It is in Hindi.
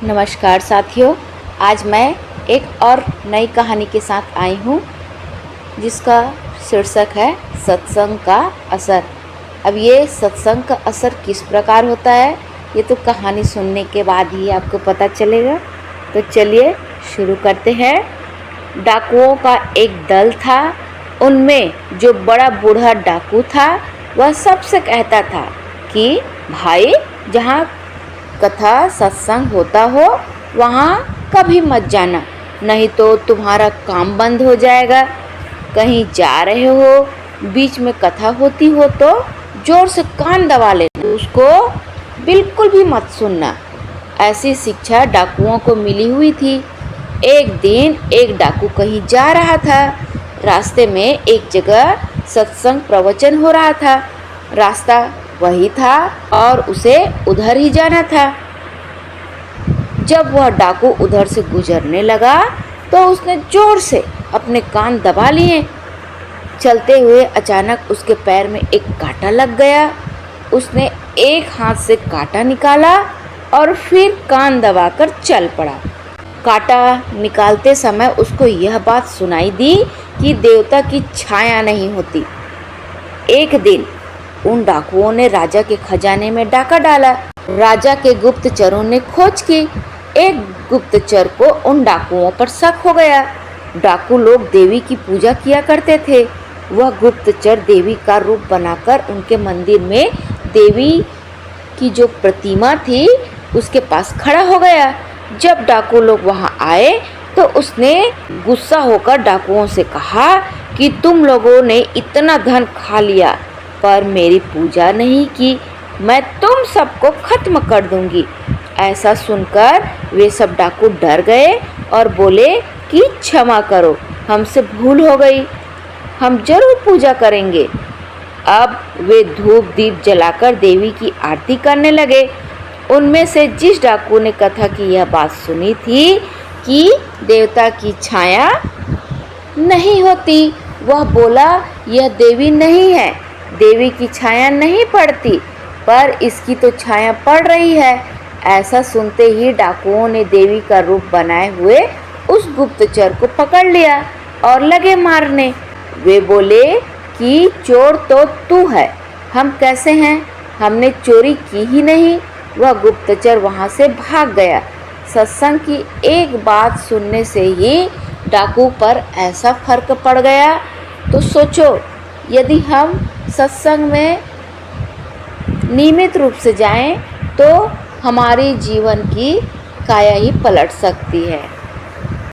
नमस्कार साथियों, आज मैं एक और नई कहानी के साथ आई हूँ जिसका शीर्षक है सत्संग का असर। अब ये सत्संग का असर किस प्रकार होता है ये तो कहानी सुनने के बाद ही आपको पता चलेगा। तो चलिए शुरू करते हैं। डाकुओं का एक दल था। उनमें जो बड़ा बूढ़ा डाकू था वह सबसे कहता था कि भाई, जहाँ कथा सत्संग होता हो वहाँ कभी मत जाना, नहीं तो तुम्हारा काम बंद हो जाएगा। कहीं जा रहे हो, बीच में कथा होती हो तो जोर से कान दबा लेना, उसको बिल्कुल भी मत सुनना। ऐसी शिक्षा डाकुओं को मिली हुई थी। एक दिन एक डाकू कहीं जा रहा था। रास्ते में एक जगह सत्संग प्रवचन हो रहा था। रास्ता वही था और उसे उधर ही जाना था। जब वह डाकू उधर से गुजरने लगा तो उसने जोर से अपने कान दबा लिए। चलते हुए अचानक उसके पैर में एक कांटा लग गया। उसने एक हाथ से कांटा निकाला और फिर कान दबाकर चल पड़ा। कांटा निकालते समय उसको यह बात सुनाई दी कि देवता की छाया नहीं होती। एक दिन उन डाकुओं ने राजा के खजाने में डाका डाला। राजा के गुप्तचरों ने खोज की। एक गुप्तचर को उन डाकुओं पर शक हो गया। डाकू लोग देवी की पूजा किया करते थे। वह गुप्तचर देवी का रूप बनाकर उनके मंदिर में देवी की जो प्रतिमा थी उसके पास खड़ा हो गया। जब डाकू लोग वहां आए तो उसने गुस्सा होकर डाकुओं से कहा कि तुम लोगों ने इतना धन खा लिया पर मेरी पूजा नहीं की, मैं तुम सबको खत्म कर दूंगी। ऐसा सुनकर वे सब डाकू डर गए और बोले कि क्षमा करो, हमसे भूल हो गई, हम जरूर पूजा करेंगे। अब वे धूप दीप जलाकर देवी की आरती करने लगे। उनमें से जिस डाकू ने कथा की यह बात सुनी थी कि देवता की छाया नहीं होती, वह बोला यह देवी नहीं है, देवी की छाया नहीं पड़ती, पर इसकी तो छाया पड़ रही है। ऐसा सुनते ही डाकुओं ने देवी का रूप बनाए हुए उस गुप्तचर को पकड़ लिया और लगे मारने। वे बोले कि चोर तो तू है, हम कैसे हैं, हमने चोरी की ही नहीं। वह गुप्तचर वहां से भाग गया। सत्संग की एक बात सुनने से ही डाकू पर ऐसा फर्क पड़ गया। तो सोचो, यदि हम सत्संग में नियमित रूप से जाएं तो हमारी जीवन की काया ही पलट सकती है।